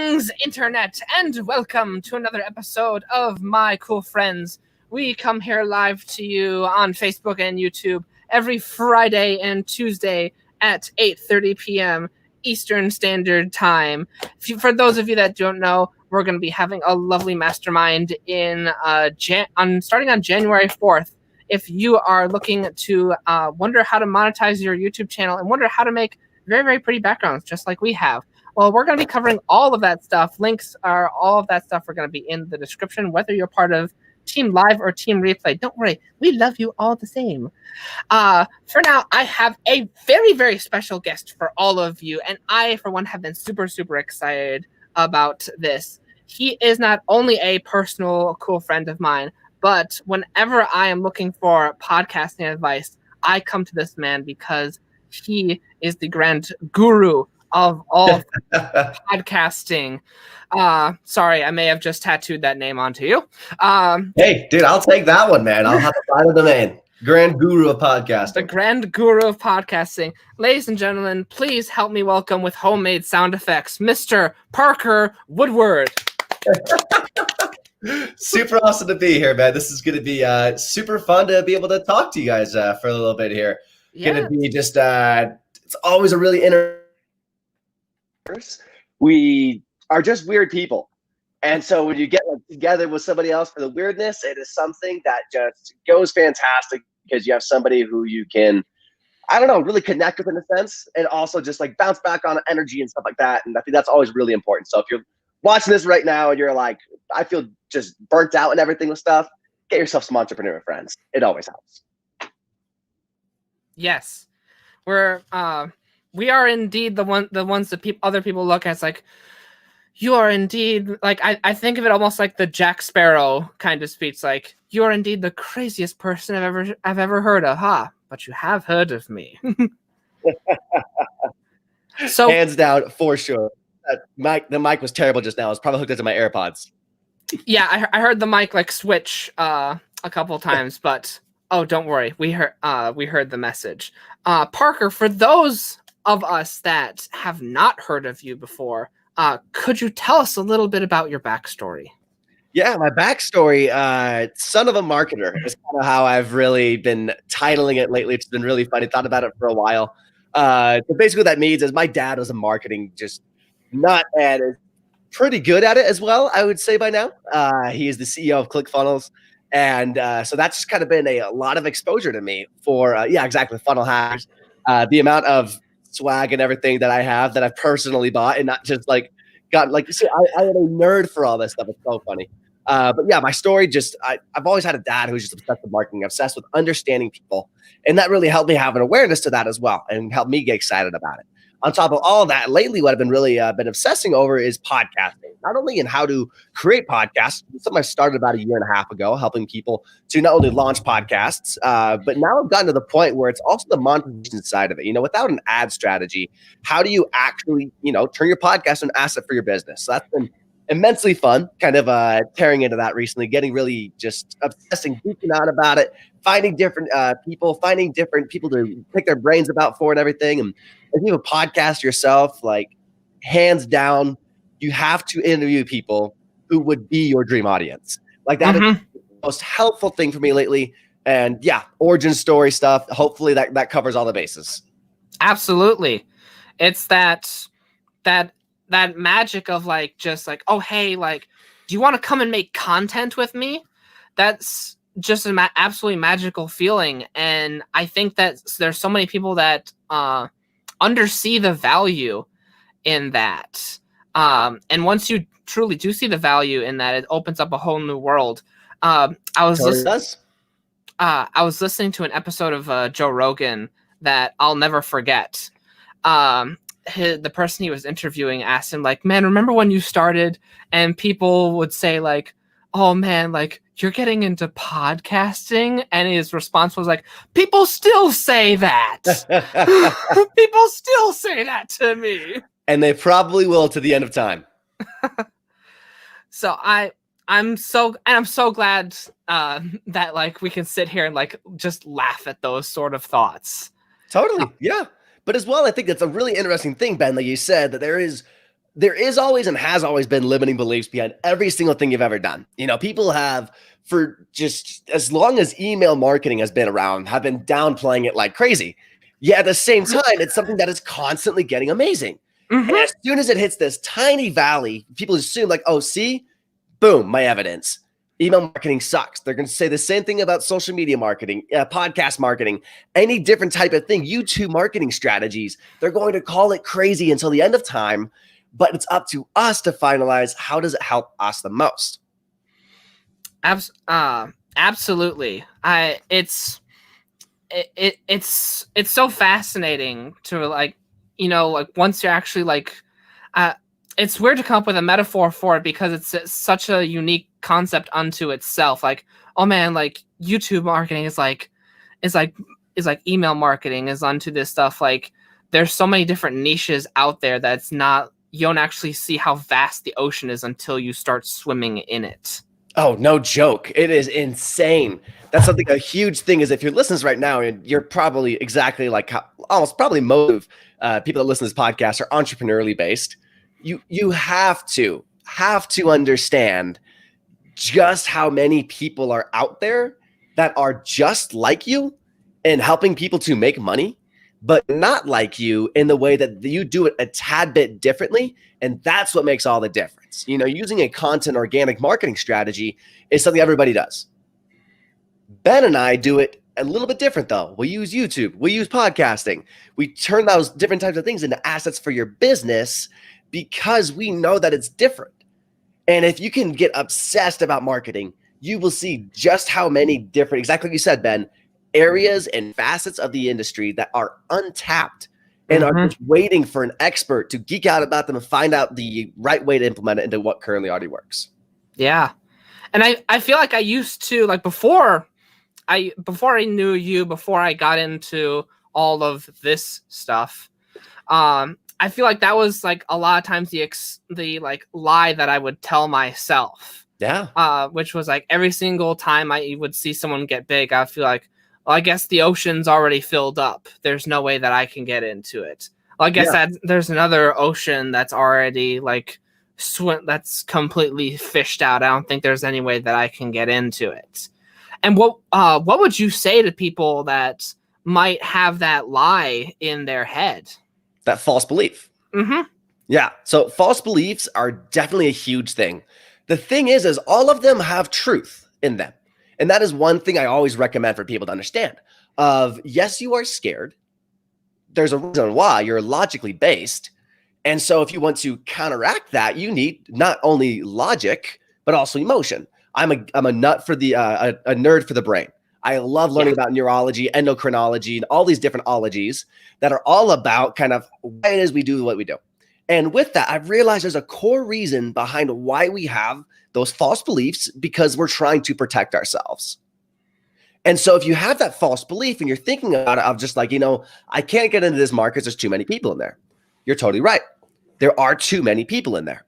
Greetings, Internet, and welcome to another episode of My Cool Friends. We come here live to you on Facebook and YouTube every Friday and Tuesday at 8:30 p.m. Eastern Standard Time. For those of you that don't know, we're going to be having a lovely mastermind in starting on January 4th. If you are looking to wonder how to monetize your YouTube channel and wonder how to make very, very pretty backgrounds, just like we have. Well, we're going to be covering all of that stuff. Links are all of that stuff are going to be in the description, whether you're part of Team Live or Team Replay. Don't worry. We love you all the same. For now, I have a very, very special guest for all of you. And I, for one, have been super, super excited about this. He is not only a personal cool friend of mine, but whenever I am looking for podcasting advice, I come to this man because he is the grand guru of all podcasting. Sorry, I may have just tattooed that name onto you. Hey, dude, I'll take that one, man. I'll have to find the name. Grand guru of podcasting. The grand guru of podcasting. Ladies and gentlemen, please help me welcome with homemade sound effects, Mr. Parker Woodward. Super awesome to be here, man. This is going to be super fun to be able to talk to you guys for a little bit here. Yeah. Going to be just, it's always a really We are just weird people. And so when you get together with somebody else for the weirdness, it is something that just goes fantastic because you have somebody who you can, I don't know, really connect with in a sense, and also just like bounce back on energy and stuff like that. And I think that's always really important. So if you're watching this right now and you're like, I feel just burnt out and everything with stuff, get yourself some entrepreneur friends. It always helps. Yes. We are indeed the ones that other people look at. It's like, you are indeed, like, I think of it almost like the Jack Sparrow kind of speech. Like, you are indeed the craziest person I've ever heard of, huh? But you have heard of me. So hands down for sure. The mic was terrible just now. I was probably hooked into my AirPods. Yeah, I heard the mic like switch a couple times, but oh, don't worry, we heard the message. Parker, for those of us that have not heard of you before, could you tell us a little bit about your backstory? Yeah, my backstory, son of a marketer is kind of how I've really been titling it lately. It's been really funny. Thought about it for a while. So basically what that means is my dad was a marketing just nut and is pretty good at it as well, I would say by now. He is the CEO of ClickFunnels. And so that's just kind of been a lot of exposure to me for, exactly, funnel hackers. The amount of swag and everything that I have that I've personally bought and not just like got like, see, I am a nerd for all this stuff. It's so funny. But yeah, my story just, I've always had a dad who's just obsessed with marketing, obsessed with understanding people. And that really helped me have an awareness to that as well and helped me get excited about it. On top of all of that, lately, what I've been really been obsessing over is podcasting, not only in how to create podcasts, something I started about 1.5 years ago, helping people to not only launch podcasts, but now I've gotten to the point where it's also the monetization side of it. You know, without an ad strategy, how do you actually, turn your podcast into an asset for your business? So that's been immensely fun, kind of tearing into that recently, getting really just obsessing, geeking out about it, finding different people to pick their brains about for and everything. And if you have a podcast yourself, like hands down, you have to interview people who would be your dream audience. Like that is the most helpful thing for me lately. And yeah, origin story stuff. Hopefully that covers all the bases. Absolutely. It's that magic of like, just like, oh, hey, like, do you want to come and make content with me? That's just an absolutely magical feeling. And I think that there's so many people that undersee the value in that. And once you truly do see the value in that, it opens up a whole new world. I was listening to an episode of Joe Rogan that I'll never forget. The person he was interviewing asked him, like, man, remember when you started? And people would say, like, oh man, like, you're getting into podcasting? And his response was like, people still say that. People still say that to me. And they probably will to the end of time. So I'm so glad that like we can sit here and like just laugh at those sort of thoughts. Totally. Yeah. But as well, I think that's a really interesting thing, Ben, like you said, that there is there is always and has always been limiting beliefs behind every single thing you've ever done. People have, for just as long as email marketing has been around, have been downplaying it like crazy. Yet at the same time, it's something that is constantly getting amazing. And as soon as it hits this tiny valley, people assume like, oh, see, boom, my evidence. Email marketing sucks. They're going to say the same thing about social media marketing, podcast marketing, any different type of thing, YouTube marketing strategies. They're going to call it crazy until the end of time, but it's up to us to finalize how does it help us the most. Absolutely. It's so fascinating to like once you're actually like, it's weird to come up with a metaphor for it because it's such a unique concept unto itself. Like, oh man, like YouTube marketing is like email marketing is unto this stuff. Like, there's so many different niches out there that's not, you don't actually see how vast the ocean is until you start swimming in it. Oh, no joke. It is insane. That's something, a huge thing is if you're listening right now, and you're probably exactly like how, almost probably most of people that listen to this podcast are entrepreneurially based. You have to understand just how many people are out there that are just like you and helping people to make money, but not like you in the way that you do it a tad bit differently. And that's what makes all the difference. Using a content organic marketing strategy is something everybody does. Ben and I do it a little bit different though. We use YouTube, we use podcasting. We turn those different types of things into assets for your business because we know that it's different. And if you can get obsessed about marketing, you will see just how many different, exactly like you said, Ben, areas and facets of the industry that are untapped and are just waiting for an expert to geek out about them and find out the right way to implement it into what currently already works. Yeah. And I feel like I used to, like before I knew you, before I got into all of this stuff, I feel like that was like a lot of times the like lie that I would tell myself. Yeah. Which was like every single time I would see someone get big, I feel like, well, I guess the ocean's already filled up. There's no way that I can get into it. Well, I guess that there's another ocean that's already like that's completely fished out. I don't think there's any way that I can get into it. And what would you say to people that might have that lie in their head? That false belief. Yeah. So false beliefs are definitely a huge thing. The thing is all of them have truth in them. And that is one thing I always recommend for people to understand yes, you are scared. There's a reason why. You're logically based. And so if you want to counteract that, you need not only logic, but also emotion. I'm a nut for the, a nerd for the brain. I love learning about neurology, endocrinology, and all these different ologies that are all about kind of why it is we do what we do. And with that, I've realized there's a core reason behind why we have those false beliefs, because we're trying to protect ourselves. And so if you have that false belief and you're thinking about it of just like, I can't get into this market, there's too many people in there. You're totally right. There are too many people in there.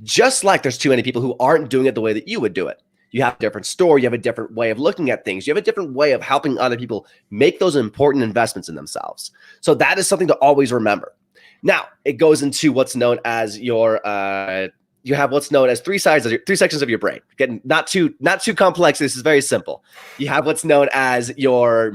Just like there's too many people who aren't doing it the way that you would do it. You have a different story. You have a different way of looking at things. You have a different way of helping other people make those important investments in themselves. So that is something to always remember. Now, it goes into what's known as your, you have what's known as three sections of your brain. Getting not too complex. This is very simple. You have what's known as your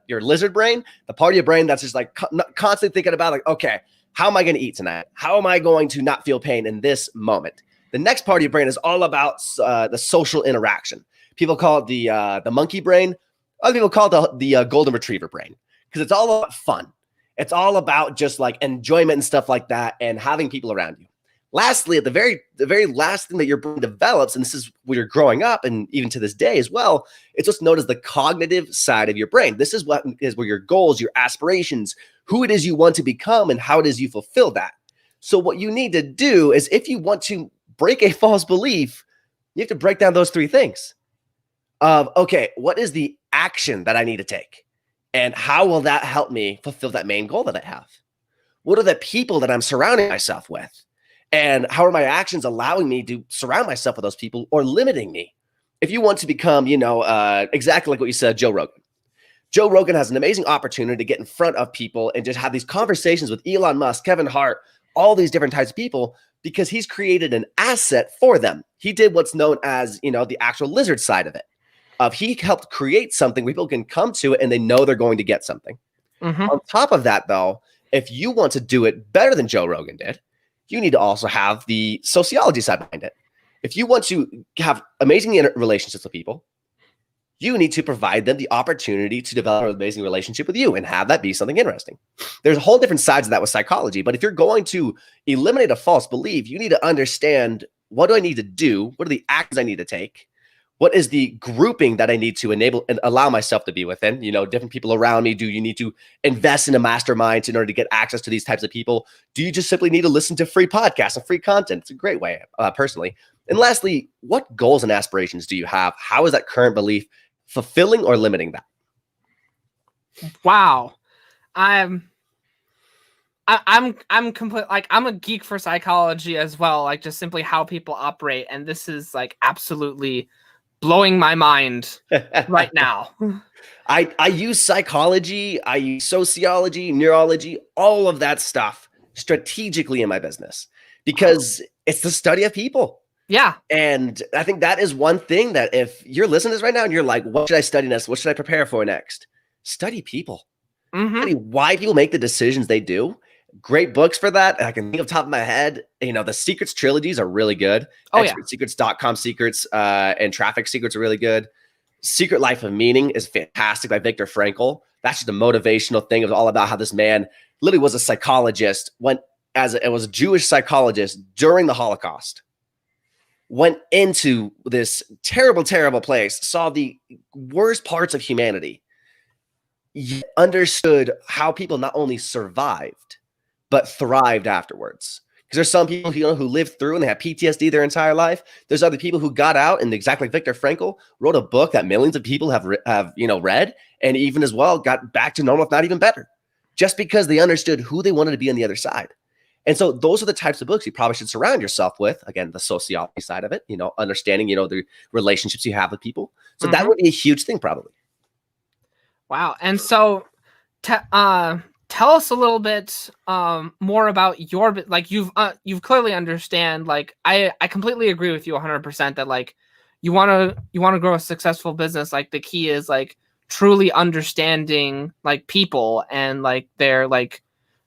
lizard brain, the part of your brain that's just like constantly thinking about like, okay, how am I going to eat tonight? How am I going to not feel pain in this moment? The next part of your brain is all about the social interaction. People call it the monkey brain. Other people call it the golden retriever brain, because it's all about fun. It's all about just like enjoyment and stuff like that and having people around you. Lastly, at the very last thing that your brain develops, and this is when you're growing up and even to this day as well, it's what's known as the cognitive side of your brain. This is where your goals, your aspirations, who it is you want to become, and how it is you fulfill that. So what you need to do is, if you want to break a false belief, you have to break down those three things of, okay, what is the action that I need to take? And how will that help me fulfill that main goal that I have? What are the people that I'm surrounding myself with? And how are my actions allowing me to surround myself with those people or limiting me? If you want to become, exactly like what you said, Joe Rogan. Joe Rogan has an amazing opportunity to get in front of people and just have these conversations with Elon Musk, Kevin Hart, all these different types of people because he's created an asset for them. He did what's known as, the actual lizard side of it. He helped create something where people can come to it and they know they're going to get something. Mm-hmm. On top of that, though, if you want to do it better than Joe Rogan did, you need to also have the sociology side behind it. If you want to have amazing relationships with people, you need to provide them the opportunity to develop an amazing relationship with you and have that be something interesting. There's a whole different sides of that with psychology, but if you're going to eliminate a false belief, you need to understand, what do I need to do? What are the actions I need to take? What is the grouping that I need to enable and allow myself to be within? Different people around me. Do you need to invest in a mastermind in order to get access to these types of people? Do you just simply need to listen to free podcasts and free content? It's a great way, personally. And lastly, what goals and aspirations do you have? How is that current belief fulfilling or limiting that? Wow. I'm complete, like, I'm a geek for psychology as well, like just simply how people operate. And this is like absolutely blowing my mind right now. I use psychology, I use sociology, neurology, all of that stuff strategically in my business because it's the study of people. Yeah. And I think that is one thing that if you're listening to this right now and you're like, what should I study next? What should I prepare for next? Study people. Mm-hmm. Study why people make the decisions they do. Great books for that. I can think off the top of my head, the Secrets trilogies are really good. Oh, yeah. Secrets.com Secrets and Traffic Secrets are really good. Secret Life of Meaning is fantastic by Viktor Frankl. That's just a motivational thing. It was all about how this man literally was a psychologist, it was a Jewish psychologist during the Holocaust, went into this terrible, terrible place, saw the worst parts of humanity, understood how people not only survived, but thrived afterwards. Because there's some people who lived through and they have PTSD their entire life. There's other people who got out and exactly like Viktor Frankl wrote a book that millions of people have read and even as well got back to normal, if not even better, just because they understood who they wanted to be on the other side. And so those are the types of books you probably should surround yourself with. Again, the sociology side of it, understanding, the relationships you have with people. So that would be a huge thing probably. Wow. And so tell us a little bit more about your, like, you've clearly understand, like, I completely agree with you 100% that, like, you want to grow a successful business. Like, the key is, like, truly understanding, like, people and, like, their, like,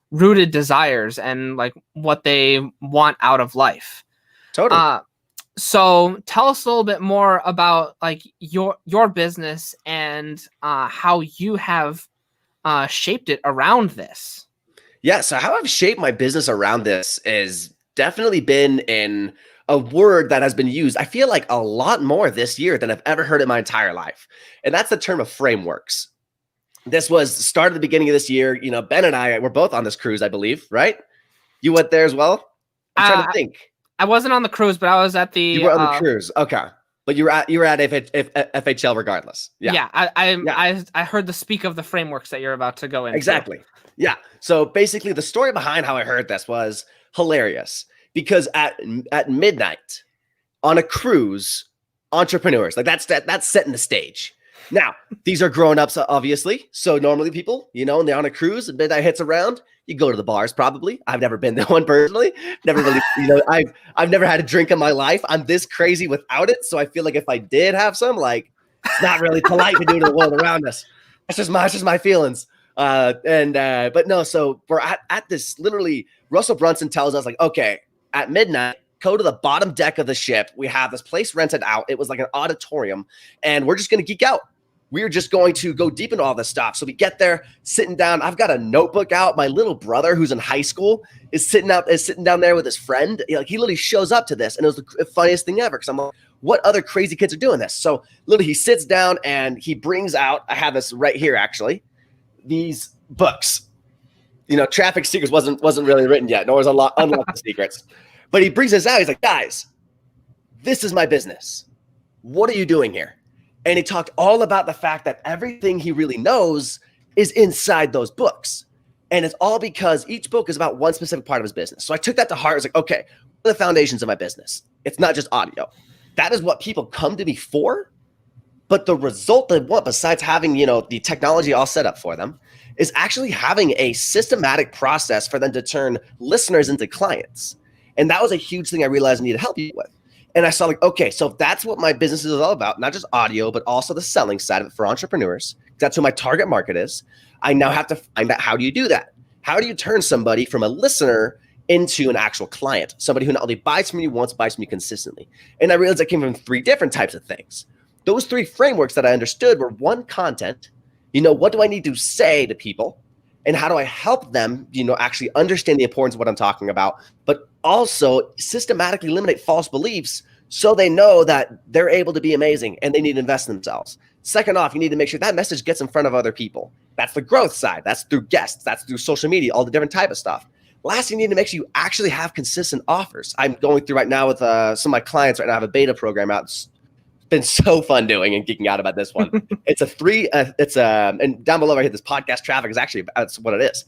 rooted desires and, like, what they want out of life. Totally. So tell us a little bit more about, like, your business and how you have shaped it around this. Yeah, so how I've shaped my business around this is definitely been in a word that has been used, I feel like, a lot more this year than I've ever heard in my entire life. And that's the term of frameworks. This was started at the beginning of this year. Ben and I were both on this cruise, I believe, right? You went there as well? I'm trying to think. I wasn't on the cruise, but I was at the... You were on the cruise. Okay. But you were at FHL regardless. Yeah. I heard the speak of the frameworks that you're about to go into. Exactly. Yeah. So basically the story behind how I heard this was hilarious because at midnight on a cruise, entrepreneurs, like that's setting the stage. Now, these are grown-ups, obviously. So normally people, when they're on a cruise and midnight hits around, you go to the bars probably. I've never been to one personally. Never really, I've never had a drink in my life. I'm this crazy without it. So I feel like if I did have some, like, it's not really polite to do to the world around us. That's just my feelings. But no, so we're at this, literally, Russell Brunson tells us, like, okay, at midnight, go to the bottom deck of the ship. We have this place rented out. It was like an auditorium, and we're just going to geek out. We're just going to go deep into all this stuff. So we get there, sitting down. I've got a notebook out. My little brother, who's in high school, is sitting down there with his friend. He literally shows up to this, and it was the funniest thing ever because I'm like, what other crazy kids are doing this? So literally, he sits down and he brings out. I have this right here, actually. These books. Traffic Secrets wasn't really written yet, nor was Unlock the Secrets. But he brings this out. He's like, guys, this is my business. What are you doing here? And he talked all about the fact that everything he really knows is inside those books. And it's all because each book is about one specific part of his business. So I took that to heart. I was like, okay, what are the foundations of my business? It's not just audio. That is what people come to me for. But the result of what, besides having, the technology all set up for them, is actually having a systematic process for them to turn listeners into clients. And that was a huge thing I realized I needed help with. And I saw like, okay, so if that's what my business is all about, not just audio, but also the selling side of it for entrepreneurs. That's who my target market is. I now have to find out, how do you do that? How do you turn somebody from a listener into an actual client? Somebody who not only buys from you once, buys from you consistently. And I realized I came from 3 different types of things. Those 3 frameworks that I understood were: 1, content. What do I need to say to people? And how do I help them, actually understand the importance of what I'm talking about, but also systematically eliminate false beliefs so they know that they're able to be amazing and they need to invest in themselves. Second off, you need to make sure that message gets in front of other people. That's the growth side. That's through guests. That's through social media, all the different type of stuff. Last, you need to make sure you actually have consistent offers. I'm going through right now with some of my clients right now. I have a beta program out. It's been so fun doing and geeking out about this one. And down below I hit this podcast traffic is actually, that's what it is.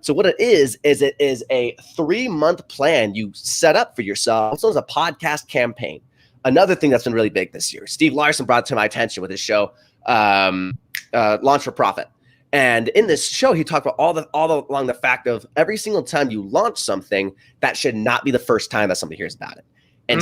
So what it is it is a 3-month plan you set up for yourself. It's a podcast campaign. Another thing that's been really big this year, Steve Larson brought it to my attention with his show, Launch for Profit. And in this show, he talked about all along the fact of every single time you launch something, that should not be the first time that somebody hears about it. And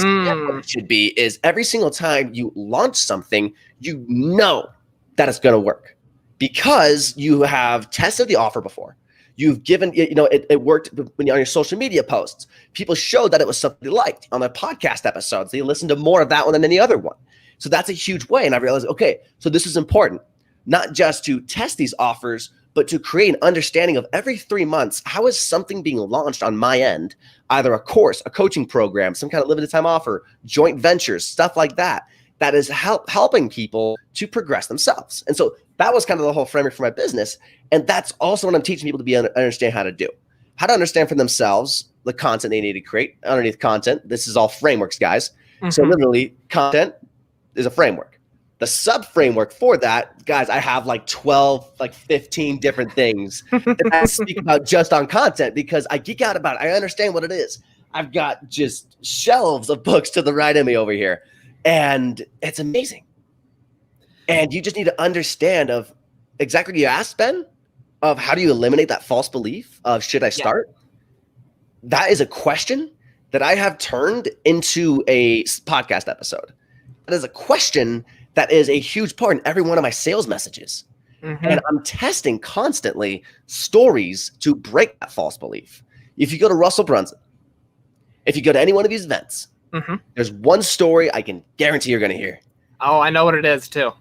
what it should be is every single time you launch something, you know that it's going to work because you have tested the offer before. You've given, it worked when on your social media posts. People showed that it was something they liked. On the podcast episodes, they listened to more of that one than any other one. So that's a huge way. And I realized, okay, so this is important, not just to test these offers, but to create an understanding of every 3 months, how is something being launched on my end, either a course, a coaching program, some kind of limited time offer, joint ventures, stuff like that, that is helping people to progress themselves. And so that was kind of the whole framework for my business. And that's also what I'm teaching people to understand how to do. How to understand for themselves the content they need to create. Underneath content, this is all frameworks, guys. Mm-hmm. So literally, content is a framework. The sub-framework for that, guys, I have like 12, like 15 different things that I speak about just on content because I geek out about it. I understand what it is. I've got just shelves of books to the right of me over here. And it's amazing. And you just need to understand of exactly what you asked, Ben, of how do you eliminate that false belief of should I start? Yeah. That is a question that I have turned into a podcast episode. That is a question that is a huge part in every one of my sales messages. Mm-hmm. And I'm testing constantly stories to break that false belief. If you go to Russell Brunson, if you go to any one of these events, there's one story I can guarantee you're going to hear. Oh, I know what it is too.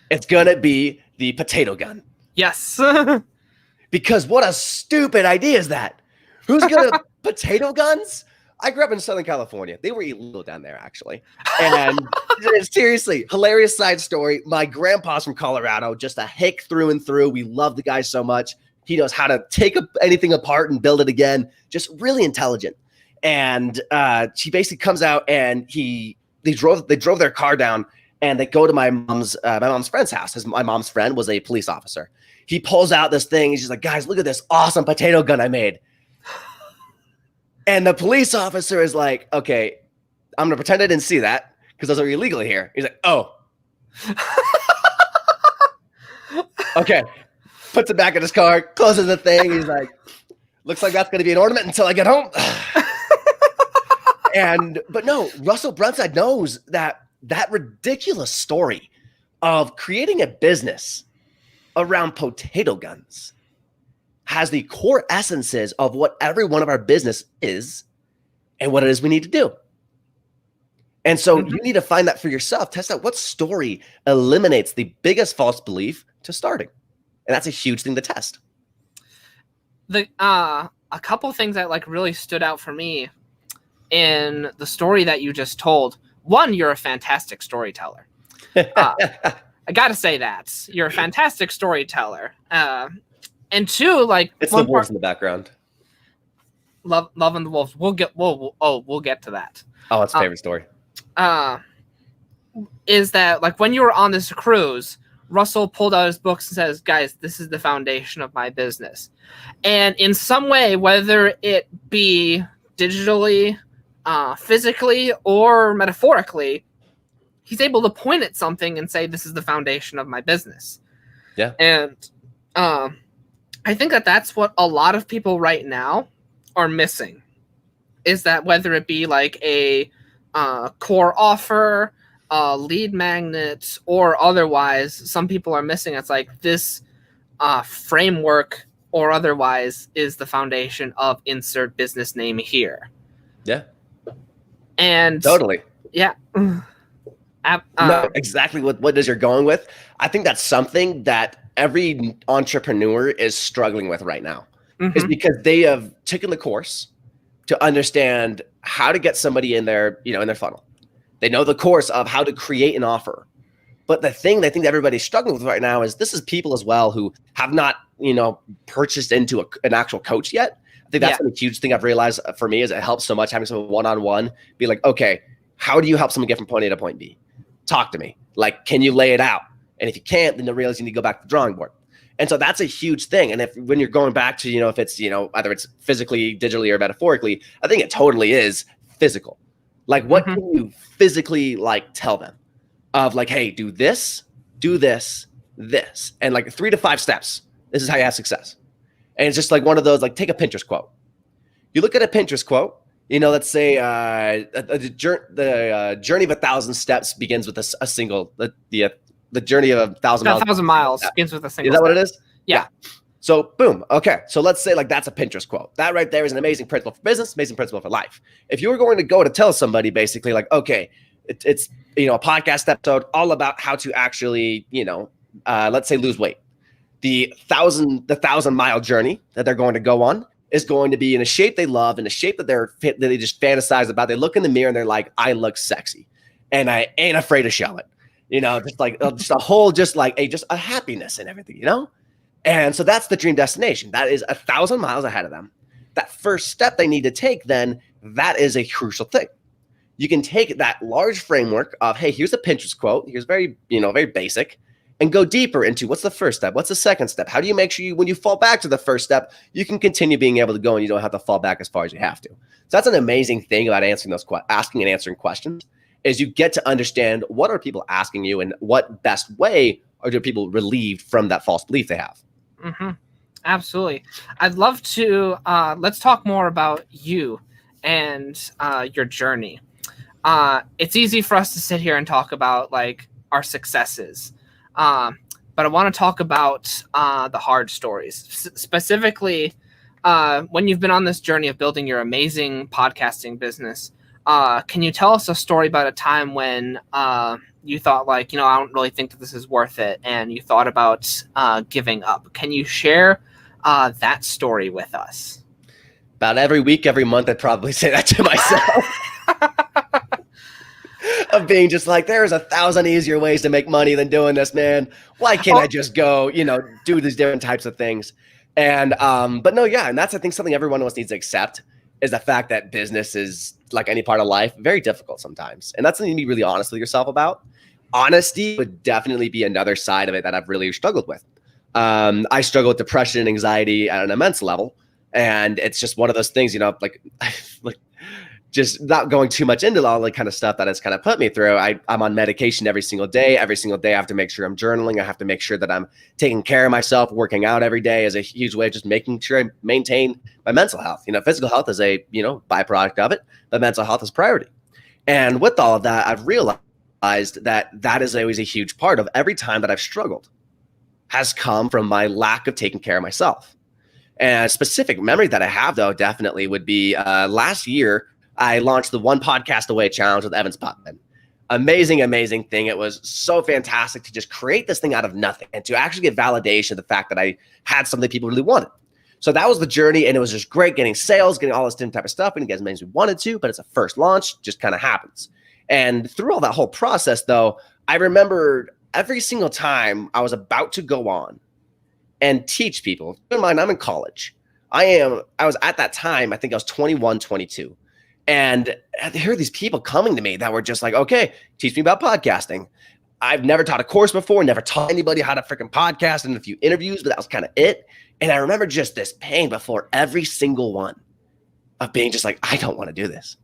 It's going to be the potato gun. Yes. Because what a stupid idea is that? Who's going to potato guns? I grew up in Southern California. They were illegal down there, actually. And seriously, hilarious side story. My grandpa's from Colorado, just a hick through and through. We love the guy so much. He knows how to take anything apart and build it again. Just really intelligent. And she basically comes out and they drove their car down and they go to my mom's friend's house. My mom's friend was a police officer. He pulls out this thing. He's just like, guys, look at this awesome potato gun I made. And the police officer is like, okay, I'm going to pretend I didn't see that because those are illegal here. He's like, oh. Okay. Puts it back in his car, closes the thing. He's like, looks like that's going to be an ornament until I get home. But no, Russell Brunson knows that ridiculous story of creating a business around potato guns has the core essences of what every one of our business is and what it is we need to do. And so you need to find that for yourself. Test out what story eliminates the biggest false belief to starting. And that's a huge thing to test. A couple things that like really stood out for me in the story that you just told. One, you're a fantastic storyteller. I got to say that. You're a fantastic storyteller. And two, like it's the wolves in the background. Loving the wolves. We'll get to that. Oh, it's a favorite story. Is that like when you were on this cruise, Russell pulled out his books and says, guys, this is the foundation of my business. And in some way, whether it be digitally, physically, or metaphorically, he's able to point at something and say, this is the foundation of my business. Yeah. And I think that that's what a lot of people right now are missing, is that whether it be like a core offer, lead magnet, or otherwise, some people are missing. It's like this framework or otherwise is the foundation of insert business name here. Yeah. And totally. Yeah. No, exactly what is you're going with. I think that's something that every entrepreneur is struggling with right now, is because they have taken the course to understand how to get somebody in their, in their funnel. They know the course of how to create an offer. But the thing I think everybody's struggling with right now is this is people as well who have not, purchased into an actual coach yet. I think that's been a huge thing I've realized for me, is it helps so much having someone one-on-one be like, okay, how do you help someone get from point A to point B? Talk to me. Like, can you lay it out? And if you can't, then you realize you need to go back to the drawing board. And so that's a huge thing. And when you're going back to, if it's, either it's physically, digitally, or metaphorically, I think it totally is physical. Like, what can you physically tell them of hey, do this, this, and 3 to 5 steps. This is how you have success. And it's just one of those, take a Pinterest quote. You look at a Pinterest quote, let's say the journey of 1,000 steps begins with a single, the journey of 1,000 miles. 1,000 miles begins with a single. Is that what it is? Yeah. So boom. Okay. So let's say that's a Pinterest quote. That right there is an amazing principle for business, amazing principle for life. If you were going to go to tell somebody basically okay, it's a podcast episode all about how to actually, let's say lose weight. The 1,000-mile journey that they're going to go on is going to be in a shape they love, in a shape that they just fantasize about. They look in the mirror and they're like, I look sexy and I ain't afraid to show it. Just a whole, just a happiness and everything, And so that's the dream destination. That is 1,000 miles ahead of them. That first step they need to take, then that is a crucial thing. You can take that large framework of, hey, here's a Pinterest quote. Here's very basic, and go deeper into what's the first step? What's the second step? How do you make sure when you fall back to the first step, you can continue being able to go and you don't have to fall back as far as you have to. So that's an amazing thing about asking and answering questions, is you get to understand what are people asking you and what best way are people relieved from that false belief they have. Absolutely. I'd love to, let's talk more about you and your journey. It's easy for us to sit here and talk about our successes. But I want to talk about the hard stories, specifically when you've been on this journey of building your amazing podcasting business. Can you tell us a story about a time when you thought I don't really think that this is worth it, and you thought about giving up? Can you share that story with us? About every week, every month, I'd probably say that to myself. Of being just there's 1,000 easier ways to make money than doing this, man. Why can't I just go, do these different types of things? And, but no, yeah. And that's, I think, something everyone else needs to accept, is the fact that business is, like any part of life, very difficult sometimes. And that's something to be really honest with yourself about. Honesty would definitely be another side of it that I've really struggled with. I struggle with depression and anxiety at an immense level. And it's just one of those things, just not going too much into all the kind of stuff that it's kind of put me through. I'm on medication every single day. Every single day I have to make sure I'm journaling. I have to make sure that I'm taking care of myself. Working out every day is a huge way of just making sure I maintain my mental health. Physical health is a, byproduct of it, but mental health is priority. And with all of that, I've realized that is always a huge part of every time that I've struggled has come from my lack of taking care of myself. And a specific memory that I have, though, definitely would be last year, I launched the One Podcast Away Challenge with Evan Spotman. Amazing, amazing thing. It was so fantastic to just create this thing out of nothing and to actually get validation of the fact that I had something people really wanted. So that was the journey, and it was just great getting sales, getting all this different type of stuff. We didn't get as many as we wanted to, but it's a first launch, just kind of happens. And through all that whole process, though, I remembered every single time I was about to go on and teach people. Keep in mind, I'm in college. I was at that time, I think I was 21, 22. And I heard these people coming to me that were just like, okay, teach me about podcasting. I've never taught a course before, never taught anybody how to freaking podcast, in a few interviews, but that was kind of it. And I remember just this pain before every single one of being just like, I don't want to do this.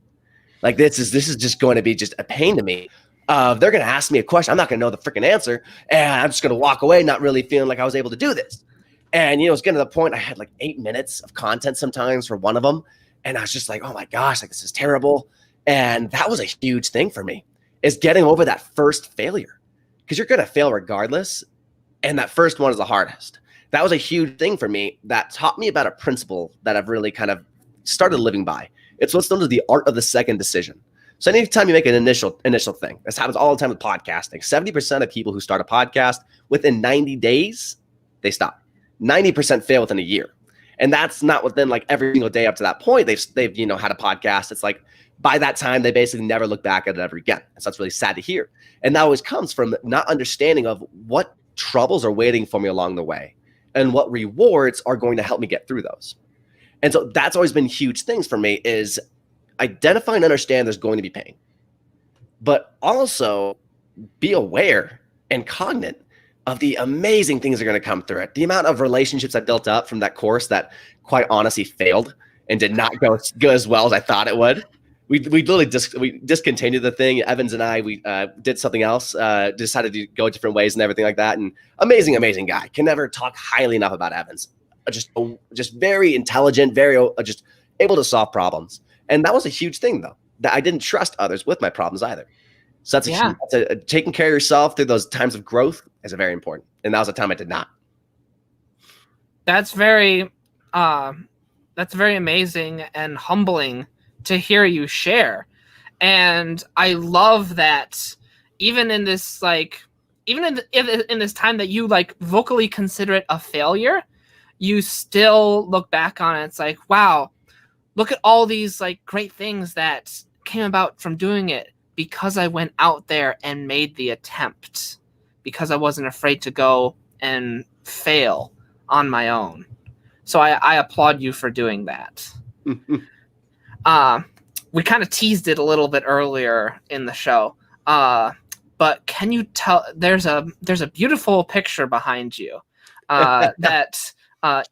This is just going to be just a pain to me. They're going to ask me a question. I'm not going to know the freaking answer. And I'm just going to walk away not really feeling like I was able to do this. And, it's getting to the point I had like 8 minutes of content sometimes for one of them. And I was just like, oh my gosh, like this is terrible. And that was a huge thing for me, is getting over that first failure, because you're going to fail regardless. And that first one is the hardest. That was a huge thing for me that taught me about a principle that I've really kind of started living by. It's what's known as the art of the second decision. So anytime you make an initial thing, this happens all the time with podcasting. 70% of people who start a podcast, within 90 days, they stop. 90% fail within a year. And that's not within like every single day up to that point. They've had a podcast. It's like by that time, they basically never look back at it ever again. So that's really sad to hear. And that always comes from not understanding of what troubles are waiting for me along the way and what rewards are going to help me get through those. And so that's always been huge things for me, is identify and understand there's going to be pain, but also be aware and cognizant of the amazing things that are going to come through it. The amount of relationships I built up from that course that quite honestly failed and did not go as well as I thought it would. We literally we discontinued the thing. Evans and I, we did something else, decided to go different ways and everything like that. And amazing guy. Can never talk highly enough about Evans. Just very intelligent, very just able to solve problems. And that was a huge thing, though, that I didn't trust others with my problems either. So that's taking care of yourself through those times of growth is very important. And that was a time I did not. That's very amazing and humbling to hear you share. And I love that even in this, like, even in this time that you like vocally consider it a failure, you still look back on it. It's like, wow, look at all these like great things that came about from doing it because I went out there and made the attempt, because I wasn't afraid to go and fail on my own. So I applaud you for doing that. We kind of teased it a little bit earlier in the show, but can you tell? There's a beautiful picture behind you that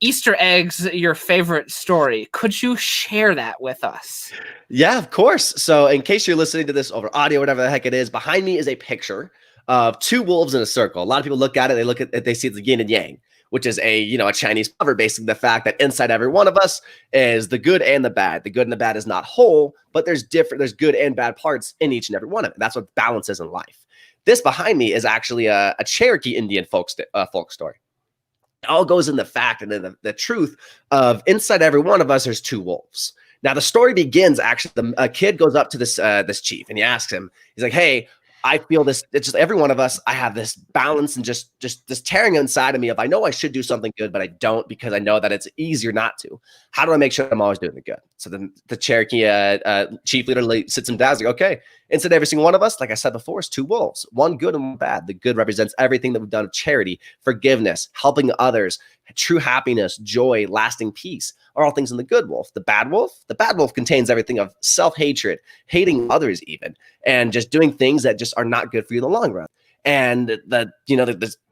Easter eggs your favorite story. Could you share that with us? Yeah, of course. So in case you're listening to this over audio, whatever the heck it is, behind me is a picture of two wolves in a circle. A lot of people look at it, they see the yin and yang, which is a Chinese proverb, basically the fact that inside every one of us is the good and the bad. The good and the bad is not whole, but there's good and bad parts in each and every one of it. That's what balance is in life. This behind me is actually a Cherokee Indian folk story. It all goes in the fact and in the truth of inside every one of us, there's two wolves. Now, the story begins, actually, a kid goes up to this chief and he asks him, he's like, hey, I feel this, it's just every one of us, I have this balance and just this tearing inside of me of, I know I should do something good, but I don't, because I know that it's easier not to. How do I make sure I'm always doing the good? So then the Cherokee chief leader sits him down. He's like, okay, inside every single one of us, like I said before, is two wolves, one good and one bad. The good represents everything that we've done of charity, forgiveness, helping others, true happiness, joy, lasting peace are all things in the good wolf. The bad wolf contains everything of self-hatred, hating others even, and just doing things that just are not good for you in the long run. And the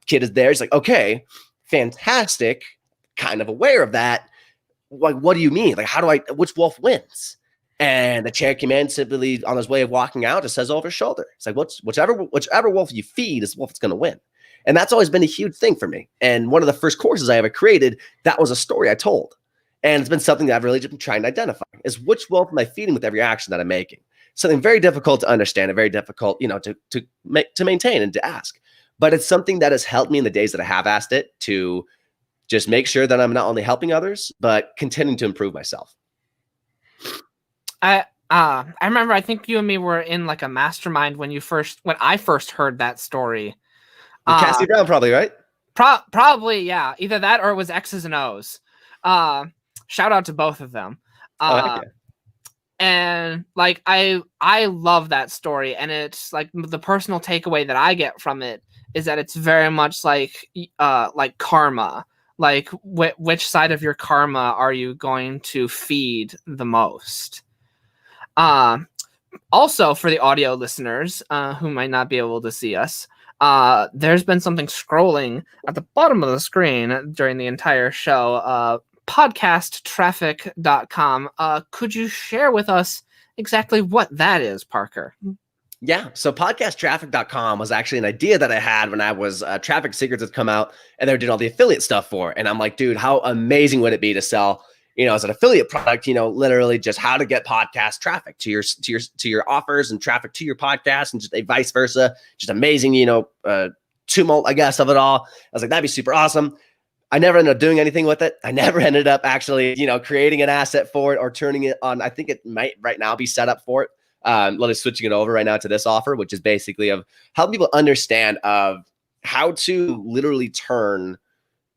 kid is there. He's like, okay, fantastic, kind of aware of that. Like, what do you mean? Like, which wolf wins? And the Cherokee man simply on his way of walking out just says over his shoulder, it's like, whichever wolf you feed is the wolf that's going to win. And that's always been a huge thing for me. And one of the first courses I ever created, that was a story I told. And it's been something that I've really been trying to identify, is which wolf am I feeding with every action that I'm making? Something very difficult to understand and very difficult, to maintain and to ask. But it's something that has helped me in the days that I have asked it to just make sure that I'm not only helping others, but continuing to improve myself. I remember, I think you and me were in like a mastermind when I first heard that story. Cassie Brown, probably, right? Probably, yeah. Either that or it was X's and O's. Shout out to both of them. And like I love that story, and it's like the personal takeaway that I get from it is that it's very much like karma. Like which side of your karma are you going to feed the most? Also, for the audio listeners who might not be able to see us, there's been something scrolling at the bottom of the screen during the entire show. Podcasttraffic.com. Could you share with us exactly what that is, Parker? Yeah. So podcasttraffic.com was actually an idea that I had when I was Traffic Secrets had come out and they were doing all the affiliate stuff for it. And I'm like, dude, how amazing would it be to sell, as an affiliate product, literally just how to get podcast traffic to your offers and traffic to your podcast and just a vice versa. Just amazing, tumult, I guess, of it all. I was like, that'd be super awesome. I never ended up doing anything with it. I never ended up actually, creating an asset for it or turning it on. I think it might right now be set up for it. Literally switching it over right now to this offer, which is basically of helping people understand of how to literally turn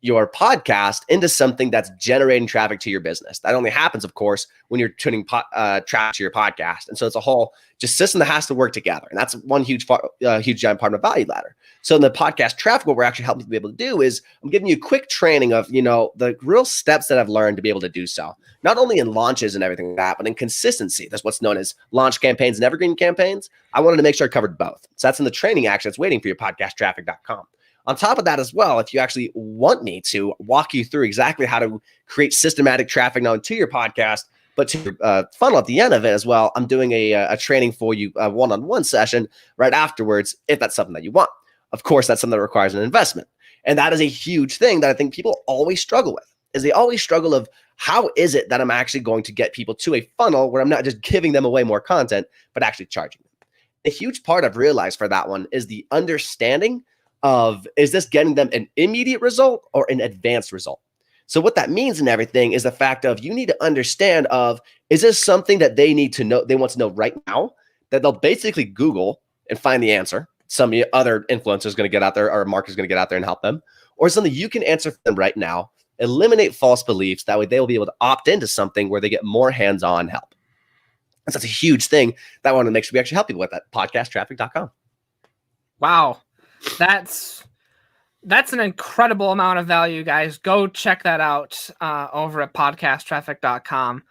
your podcast into something that's generating traffic to your business. That only happens, of course, when you're turning traffic to your podcast. And so it's a whole just system that has to work together. And that's one huge giant part of the value ladder. So in the podcast traffic, what we're actually helping people be able to do is I'm giving you a quick training of, the real steps that I've learned to be able to do so. Not only in launches and everything like that, but in consistency. That's what's known as launch campaigns and evergreen campaigns. I wanted to make sure I covered both. So that's in the training action that's waiting for you, podcasttraffic.com. On top of that as well, if you actually want me to walk you through exactly how to create systematic traffic not only to your podcast, but to your funnel at the end of it as well, I'm doing a training for you, a one-on-one session right afterwards, if that's something that you want. Of course, that's something that requires an investment. And that is a huge thing that I think people always struggle with, is they always struggle of how is it that I'm actually going to get people to a funnel where I'm not just giving them away more content, but actually charging them. A huge part I've realized for that one is the understanding of, is this getting them an immediate result or an advanced result? So what that means in everything is the fact of you need to understand of, is this something that they need to know, they want to know right now, that they'll basically Google and find the answer. Some other influencer is going to get out there or marketer is going to get out there and help them, or something you can answer for them right now, eliminate false beliefs. That way they will be able to opt into something where they get more hands-on help. And so that's a huge thing that I want to make sure we actually help people with at podcasttraffic.com. Wow. That's an incredible amount of value, guys. Go check that out over at podcasttraffic.com.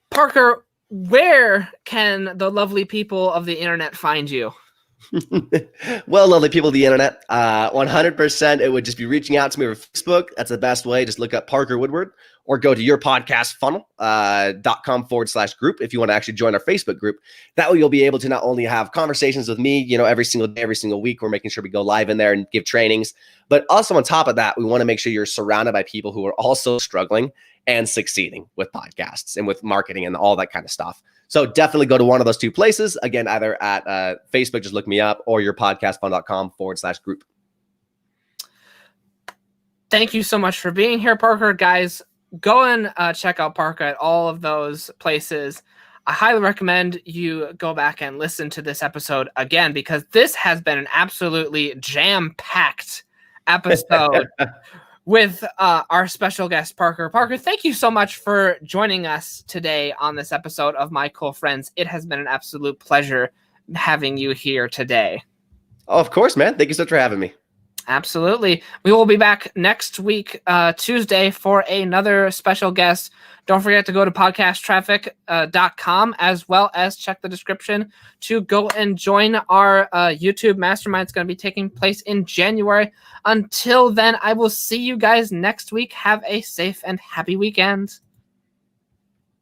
Parker, where can the lovely people of the internet find you? Well, lovely people of the internet, 100%, it would just be reaching out to me over Facebook. That's the best way. Just look up Parker Woodward or go to yourpodcastfunnel.com/group if you want to actually join our Facebook group. That way you'll be able to not only have conversations with me, every single day, every single week. We're making sure we go live in there and give trainings. But also on top of that, we want to make sure you're surrounded by people who are also struggling and succeeding with podcasts and with marketing and all that kind of stuff. So definitely go to one of those two places. Again, either at Facebook, just look me up, or yourpodcastfunnel.com/group. Thank you so much for being here, Parker. Guys, go and check out Parker at all of those places. I highly recommend you go back and listen to this episode again, because this has been an absolutely jam-packed episode with our special guest, Parker. Parker, thank you so much for joining us today on this episode of My Cool Friends. It has been an absolute pleasure having you here today. Oh, of course, man. Thank you so much for having me. Absolutely. We will be back next week, Tuesday, for another special guest. Don't forget to go to podcasttraffic.com as well as check the description to go and join our YouTube mastermind. It's going to be taking place in January. Until then, I will see you guys next week. Have a safe and happy weekend.